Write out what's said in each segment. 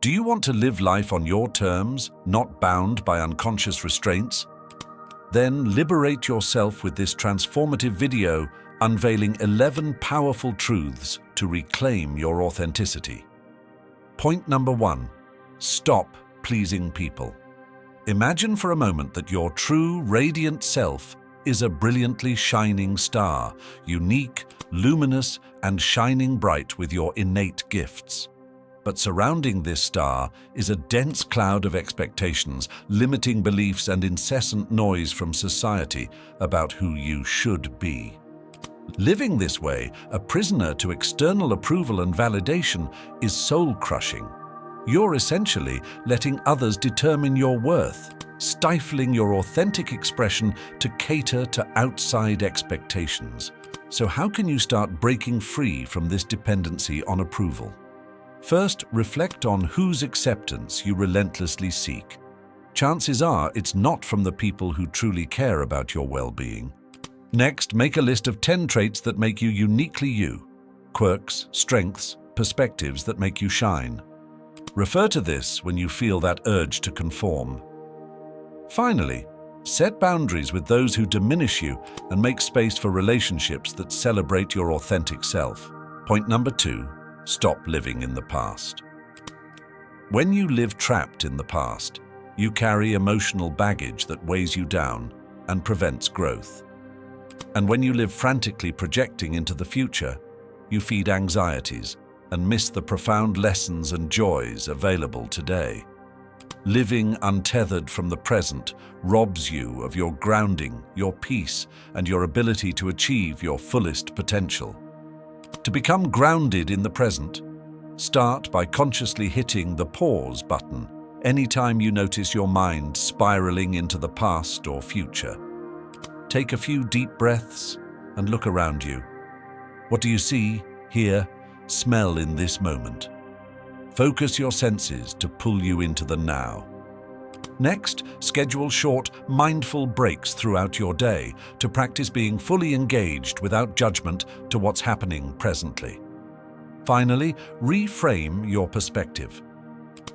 Do you want to live life on your terms, not bound by unconscious restraints? Then liberate yourself with this transformative video unveiling 11 powerful truths to reclaim your authenticity. Point number 1. Stop pleasing people. Imagine for a moment that your true, radiant self is a brilliantly shining star, unique, luminous, and shining bright with your innate gifts. But surrounding this star is a dense cloud of expectations, limiting beliefs, and incessant noise from society about who you should be. Living this way, a prisoner to external approval and validation, is soul-crushing. You're essentially letting others determine your worth, stifling your authentic expression to cater to outside expectations. So how can you start breaking free from this dependency on approval? First, reflect on whose acceptance you relentlessly seek. Chances are it's not from the people who truly care about your well-being. Next, make a list of 10 traits that make you uniquely you, quirks, strengths, perspectives that make you shine. Refer to this when you feel that urge to conform. Finally, set boundaries with those who diminish you and make space for relationships that celebrate your authentic self. Point number 2. Stop living in the past. When you live trapped in the past, you carry emotional baggage that weighs you down and prevents growth. And when you live frantically projecting into the future, you feed anxieties and miss the profound lessons and joys available today. Living untethered from the present robs you of your grounding, your peace, and your ability to achieve your fullest potential. To become grounded in the present, start by consciously hitting the pause button anytime you notice your mind spiraling into the past or future. Take a few deep breaths and look around you. What do you see, hear, smell in this moment? Focus your senses to pull you into the now. Next, schedule short, mindful breaks throughout your day to practice being fully engaged without judgment to what's happening presently. Finally, reframe your perspective.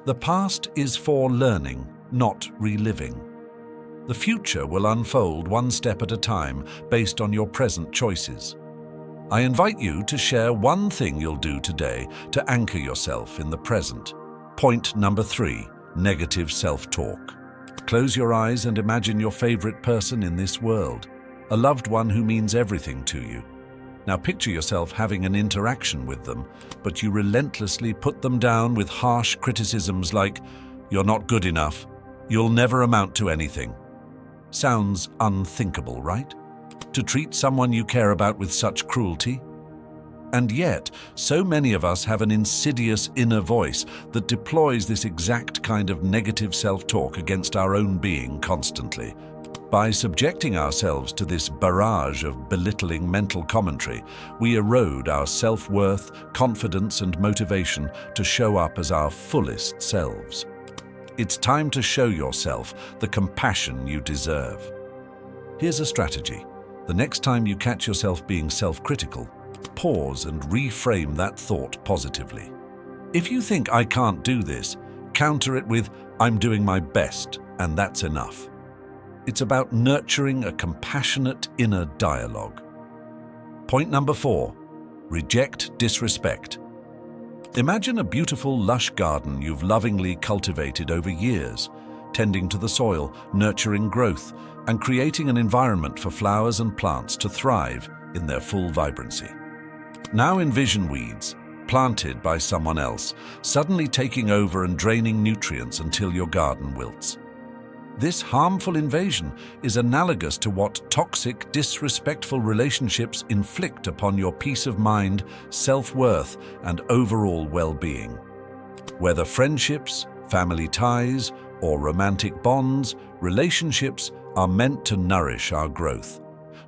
The past is for learning, not reliving. The future will unfold one step at a time based on your present choices. I invite you to share one thing you'll do today to anchor yourself in the present. Point number 3. Negative self-talk. Close your eyes and imagine your favorite person in this world, a loved one who means everything to you. Now picture yourself having an interaction with them, but you relentlessly put them down with harsh criticisms like, "You're not good enough. You'll never amount to anything." Sounds unthinkable, right? To treat someone you care about with such cruelty? And yet, so many of us have an insidious inner voice that deploys this exact kind of negative self-talk against our own being constantly. By subjecting ourselves to this barrage of belittling mental commentary, we erode our self-worth, confidence, and motivation to show up as our fullest selves. It's time to show yourself the compassion you deserve. Here's a strategy. The next time you catch yourself being self-critical, pause and reframe that thought positively. If you think "I can't do this," counter it with "I'm doing my best, and that's enough." It's about nurturing a compassionate inner dialogue. Point number 4. Reject disrespect. Imagine a beautiful, lush garden you've lovingly cultivated over years, tending to the soil, nurturing growth, and creating an environment for flowers and plants to thrive in their full vibrancy. Now envision weeds, planted by someone else, suddenly taking over and draining nutrients until your garden wilts. This harmful invasion is analogous to what toxic, disrespectful relationships inflict upon your peace of mind, self-worth, and overall well-being. Whether friendships, family ties, or romantic bonds, relationships are meant to nourish our growth,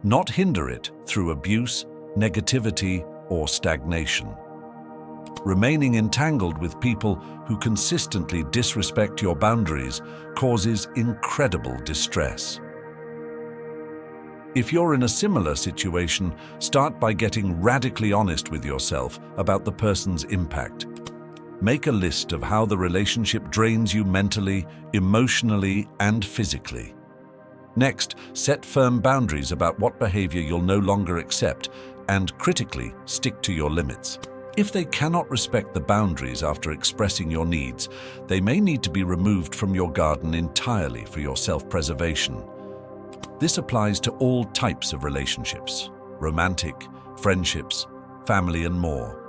not hinder it through abuse, negativity, or stagnation. Remaining entangled with people who consistently disrespect your boundaries causes incredible distress. If you're in a similar situation, start by getting radically honest with yourself about the person's impact. Make a list of how the relationship drains you mentally, emotionally, and physically. Next, set firm boundaries about what behavior you'll no longer accept and, critically, stick to your limits. If they cannot respect the boundaries after expressing your needs, they may need to be removed from your garden entirely for your self-preservation. This applies to all types of relationships: romantic, friendships, family, and more.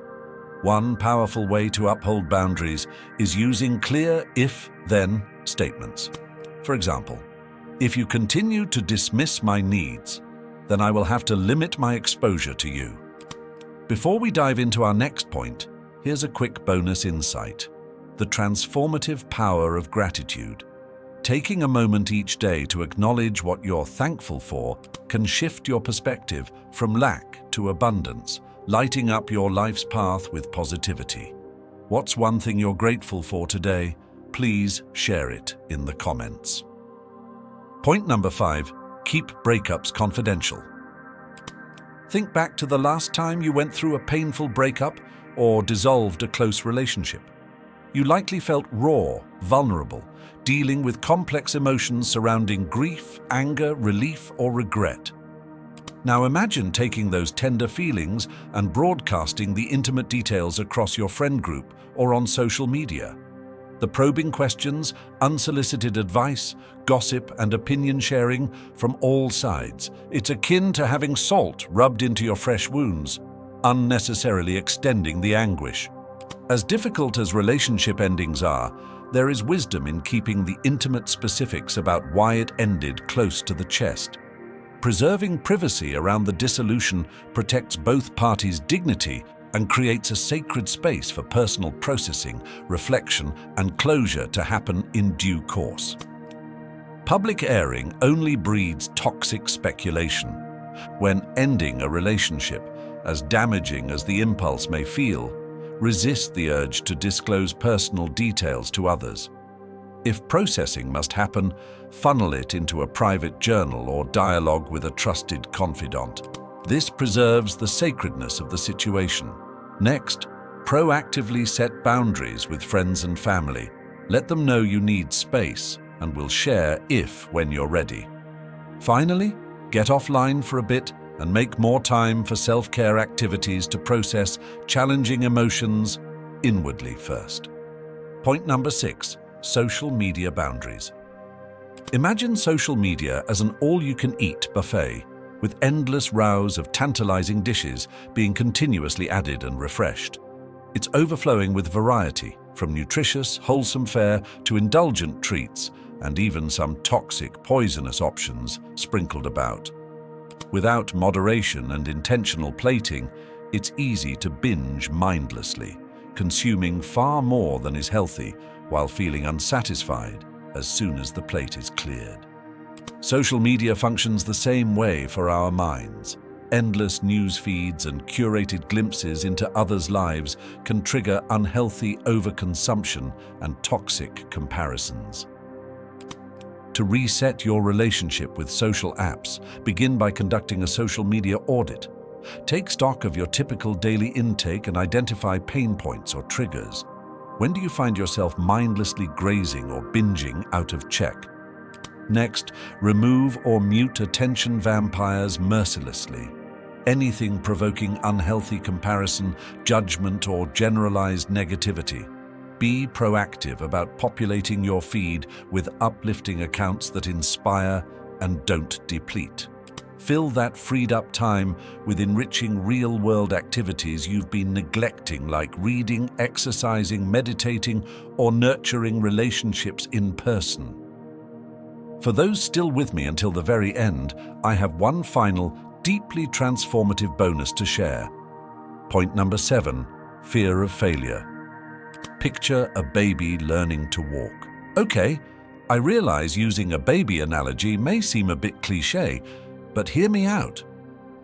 One powerful way to uphold boundaries is using clear if-then statements. For example, if you continue to dismiss my needs, then I will have to limit my exposure to you. Before we dive into our next point, here's a quick bonus insight: the transformative power of gratitude. Taking a moment each day to acknowledge what you're thankful for can shift your perspective from lack to abundance, lighting up your life's path with positivity. What's one thing you're grateful for today? Please share it in the comments. Point number 5, keep breakups confidential. Think back to the last time you went through a painful breakup or dissolved a close relationship. You likely felt raw, vulnerable, dealing with complex emotions surrounding grief, anger, relief, or regret. Now imagine taking those tender feelings and broadcasting the intimate details across your friend group or on social media. The probing questions, unsolicited advice, gossip, and opinion sharing from all sides. It's akin to having salt rubbed into your fresh wounds, unnecessarily extending the anguish. As difficult as relationship endings are, there is wisdom in keeping the intimate specifics about why it ended close to the chest. Preserving privacy around the dissolution protects both parties' dignity and creates a sacred space for personal processing, reflection, and closure to happen in due course. Public airing only breeds toxic speculation. When ending a relationship, as damaging as the impulse may feel, resist the urge to disclose personal details to others. If processing must happen, funnel it into a private journal or dialogue with a trusted confidant. This preserves the sacredness of the situation. Next, proactively set boundaries with friends and family. Let them know you need space and will share when you're ready. Finally, get offline for a bit and make more time for self-care activities to process challenging emotions inwardly first. Point number 6. Social media boundaries. Imagine social media as an all-you-can-eat buffet, with endless rows of tantalizing dishes being continuously added and refreshed. It's overflowing with variety, from nutritious, wholesome fare to indulgent treats, and even some toxic, poisonous options sprinkled about. Without moderation and intentional plating, it's easy to binge mindlessly, consuming far more than is healthy while feeling unsatisfied as soon as the plate is cleared. Social media functions the same way for our minds. Endless news feeds and curated glimpses into others' lives can trigger unhealthy overconsumption and toxic comparisons. To reset your relationship with social apps, begin by conducting a social media audit. Take stock of your typical daily intake and identify pain points or triggers. When do you find yourself mindlessly grazing or binging out of check? Next, remove or mute attention vampires mercilessly. Anything provoking unhealthy comparison, judgment, or generalized negativity. Be proactive about populating your feed with uplifting accounts that inspire and don't deplete. Fill that freed-up time with enriching real-world activities you've been neglecting, like reading, exercising, meditating, or nurturing relationships in person. For those still with me until the very end, I have one final, deeply transformative bonus to share. Point number 7, fear of failure. Picture a baby learning to walk. Okay, I realize using a baby analogy may seem a bit cliché, but hear me out.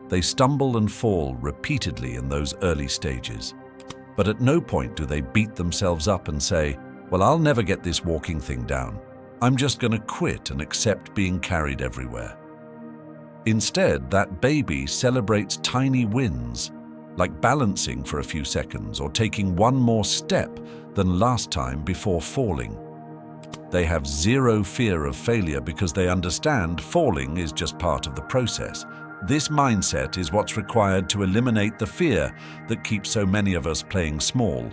They stumble and fall repeatedly in those early stages. But at no point do they beat themselves up and say, "Well, I'll never get this walking thing down. I'm just going to quit and accept being carried everywhere." Instead, that baby celebrates tiny wins, like balancing for a few seconds or taking one more step than last time before falling. They have zero fear of failure because they understand falling is just part of the process. This mindset is what's required to eliminate the fear that keeps so many of us playing small.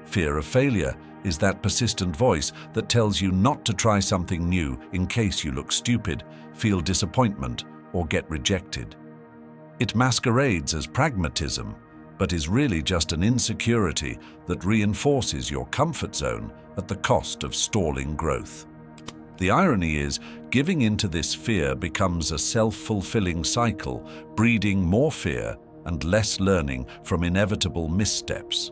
Fear of failure is that persistent voice that tells you not to try something new in case you look stupid, feel disappointment, or get rejected. It masquerades as pragmatism, but is really just an insecurity that reinforces your comfort zone at the cost of stalling growth. The irony is, giving into this fear becomes a self-fulfilling cycle, breeding more fear and less learning from inevitable missteps.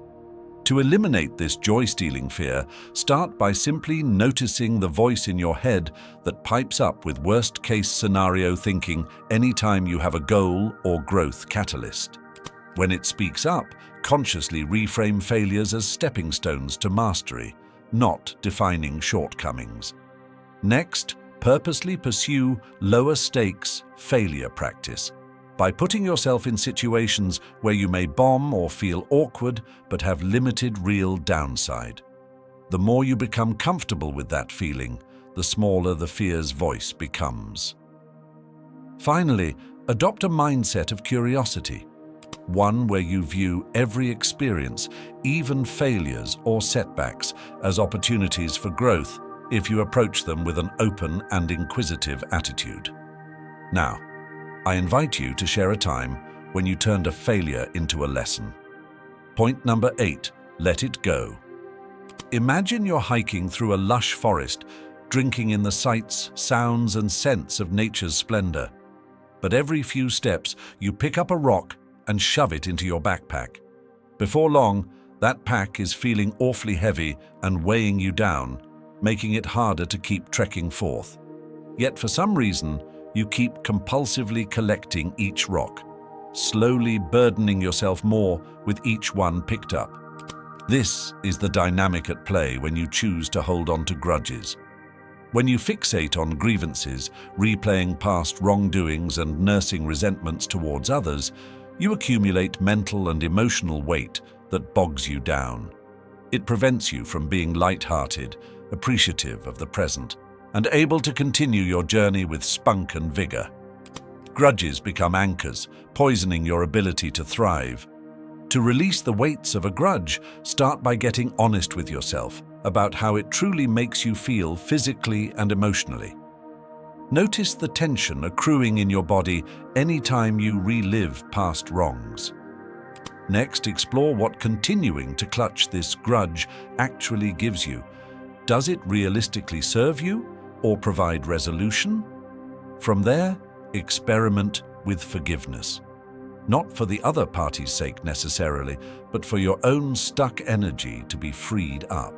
To eliminate this joy-stealing fear, start by simply noticing the voice in your head that pipes up with worst-case scenario thinking anytime you have a goal or growth catalyst. When it speaks up, consciously reframe failures as stepping stones to mastery, not defining shortcomings. Next, purposely pursue lower-stakes failure practice by putting yourself in situations where you may bomb or feel awkward but have limited real downside. The more you become comfortable with that feeling, the smaller the fear's voice becomes. Finally, adopt a mindset of curiosity, one where you view every experience, even failures or setbacks, as opportunities for growth if you approach them with an open and inquisitive attitude. Now, I invite you to share a time when you turned a failure into a lesson. Point number 8, let it go. Imagine you're hiking through a lush forest, drinking in the sights, sounds, and scents of nature's splendor. But every few steps, you pick up a rock and shove it into your backpack. Before long, that pack is feeling awfully heavy and weighing you down, making it harder to keep trekking forth. Yet for some reason, you keep compulsively collecting each rock, slowly burdening yourself more with each one picked up. This is the dynamic at play when you choose to hold on to grudges. When you fixate on grievances, replaying past wrongdoings and nursing resentments towards others, you accumulate mental and emotional weight that bogs you down. It prevents you from being light-hearted, appreciative of the present, and able to continue your journey with spunk and vigor. Grudges become anchors, poisoning your ability to thrive. To release the weights of a grudge, start by getting honest with yourself about how it truly makes you feel physically and emotionally. Notice the tension accruing in your body anytime you relive past wrongs. Next, explore what continuing to clutch this grudge actually gives you. Does it realistically serve you or provide resolution? From there, experiment with forgiveness. Not for the other party's sake necessarily, but for your own stuck energy to be freed up.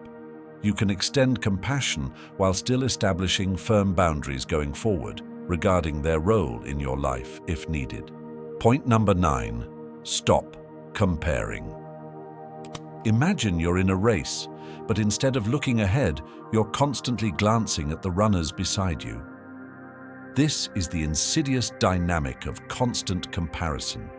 You can extend compassion while still establishing firm boundaries going forward regarding their role in your life if needed. Point number 9, stop comparing. Imagine you're in a race, but instead of looking ahead, you're constantly glancing at the runners beside you. This is the insidious dynamic of constant comparison.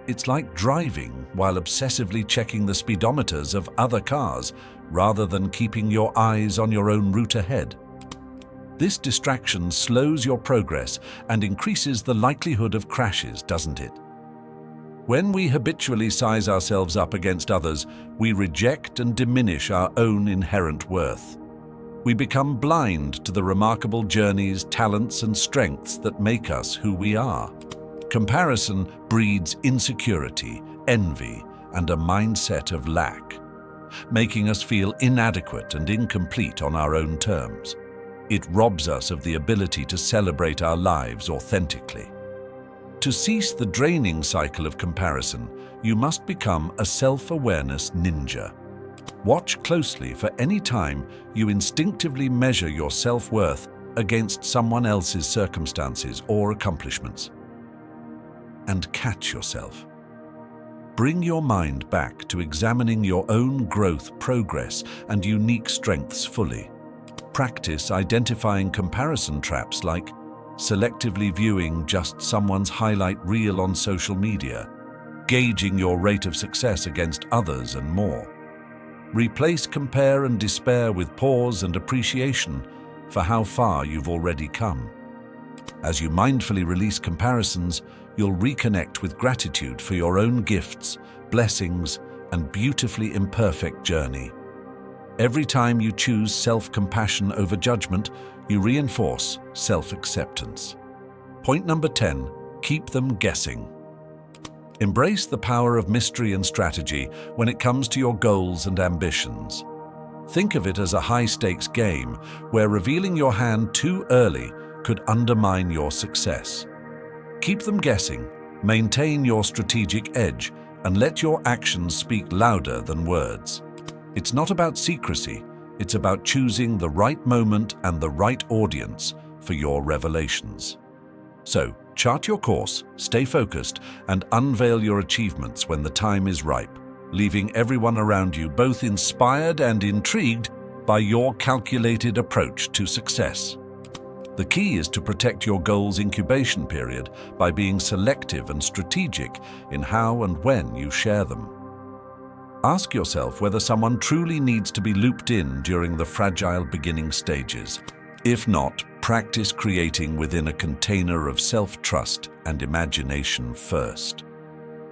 It's like driving while obsessively checking the speedometers of other cars rather than keeping your eyes on your own route ahead. This distraction slows your progress and increases the likelihood of crashes, doesn't it? When we habitually size ourselves up against others, we reject and diminish our own inherent worth. We become blind to the remarkable journeys, talents, and strengths that make us who we are. Comparison breeds insecurity, envy, and a mindset of lack, making us feel inadequate and incomplete on our own terms. It robs us of the ability to celebrate our lives authentically. To cease the draining cycle of comparison, you must become a self-awareness ninja. Watch closely for any time you instinctively measure your self-worth against someone else's circumstances or accomplishments. And catch yourself. Bring your mind back to examining your own growth, progress, and unique strengths fully. Practice identifying comparison traps like selectively viewing just someone's highlight reel on social media, gauging your rate of success against others, and more. Replace compare and despair with pause and appreciation for how far you've already come. As you mindfully release comparisons, you'll reconnect with gratitude for your own gifts, blessings, and beautifully imperfect journey. Every time you choose self-compassion over judgment, you reinforce self-acceptance. Point number 10, keep them guessing. Embrace the power of mystery and strategy when it comes to your goals and ambitions. Think of it as a high-stakes game where revealing your hand too early could undermine your success. Keep them guessing, maintain your strategic edge, and let your actions speak louder than words. It's not about secrecy, it's about choosing the right moment and the right audience for your revelations. So, chart your course, stay focused, and unveil your achievements when the time is ripe, leaving everyone around you both inspired and intrigued by your calculated approach to success. The key is to protect your goal's incubation period by being selective and strategic in how and when you share them. Ask yourself whether someone truly needs to be looped in during the fragile beginning stages. If not, practice creating within a container of self-trust and imagination first.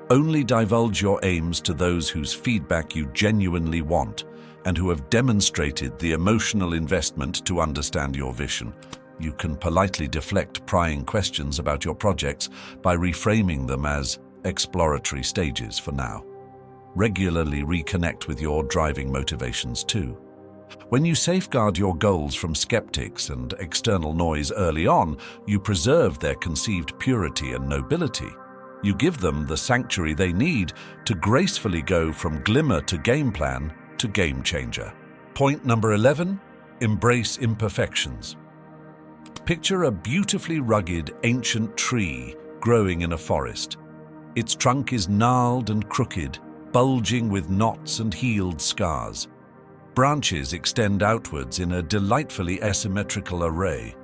Only divulge your aims to those whose feedback you genuinely want and who have demonstrated the emotional investment to understand your vision. You can politely deflect prying questions about your projects by reframing them as exploratory stages for now. Regularly reconnect with your driving motivations too. When you safeguard your goals from skeptics and external noise early on, you preserve their conceived purity and nobility. You give them the sanctuary they need to gracefully go from glimmer to game plan to game changer. Point number 11, embrace imperfections. Picture a beautifully rugged, ancient tree growing in a forest. Its trunk is gnarled and crooked, bulging with knots and healed scars. Branches extend outwards in a delightfully asymmetrical array.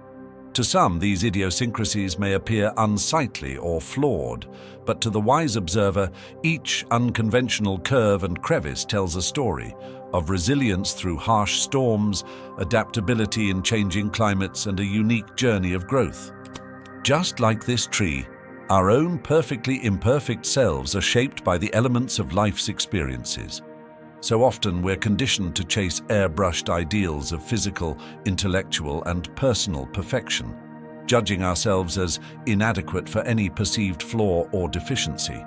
To some, these idiosyncrasies may appear unsightly or flawed, but to the wise observer, each unconventional curve and crevice tells a story of resilience through harsh storms, adaptability in changing climates, and a unique journey of growth. Just like this tree, our own perfectly imperfect selves are shaped by the elements of life's experiences. So often we're conditioned to chase airbrushed ideals of physical, intellectual, and personal perfection, judging ourselves as inadequate for any perceived flaw or deficiency.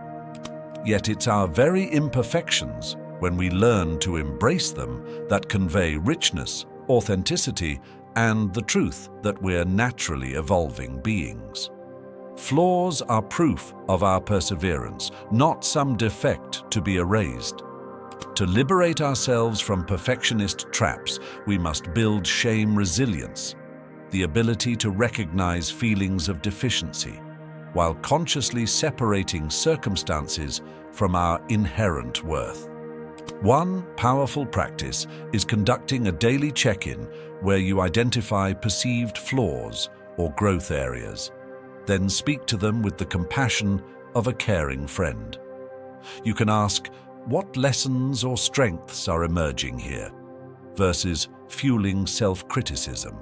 Yet it's our very imperfections, when we learn to embrace them, that convey richness, authenticity, and the truth that we're naturally evolving beings. Flaws are proof of our perseverance, not some defect to be erased. To liberate ourselves from perfectionist traps, we must build shame resilience, the ability to recognize feelings of deficiency, while consciously separating circumstances from our inherent worth. One powerful practice is conducting a daily check-in where you identify perceived flaws or growth areas. Then speak to them with the compassion of a caring friend. You can ask, what lessons or strengths are emerging here, versus fueling self-criticism?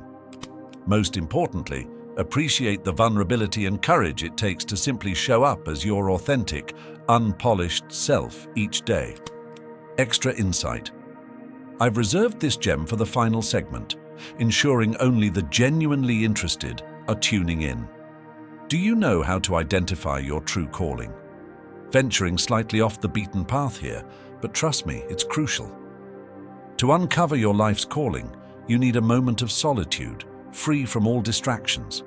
Most importantly, appreciate the vulnerability and courage it takes to simply show up as your authentic, unpolished self each day. Extra insight. I've reserved this gem for the final segment, ensuring only the genuinely interested are tuning in. Do you know how to identify your true calling? Venturing slightly off the beaten path here, but trust me, it's crucial. To uncover your life's calling, you need a moment of solitude, free from all distractions.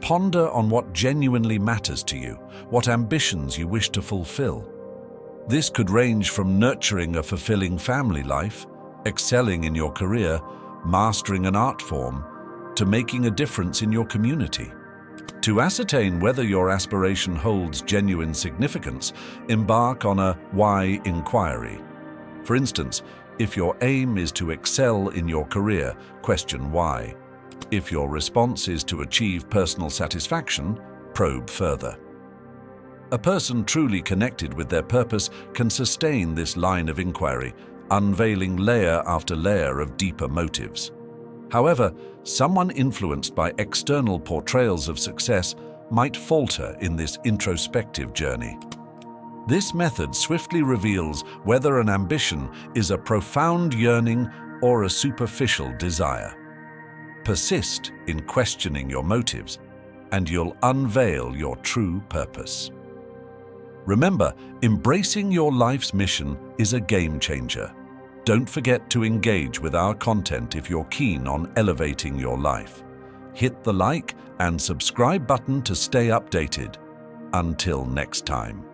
Ponder on what genuinely matters to you, what ambitions you wish to fulfill. This could range from nurturing a fulfilling family life, excelling in your career, mastering an art form, to making a difference in your community. To ascertain whether your aspiration holds genuine significance, embark on a why inquiry. For instance, if your aim is to excel in your career, question why. If your response is to achieve personal satisfaction, probe further. A person truly connected with their purpose can sustain this line of inquiry, unveiling layer after layer of deeper motives. However, someone influenced by external portrayals of success might falter in this introspective journey. This method swiftly reveals whether an ambition is a profound yearning or a superficial desire. Persist in questioning your motives, and you'll unveil your true purpose. Remember, embracing your life's mission is a game changer. Don't forget to engage with our content if you're keen on elevating your life. Hit the like and subscribe button to stay updated. Until next time.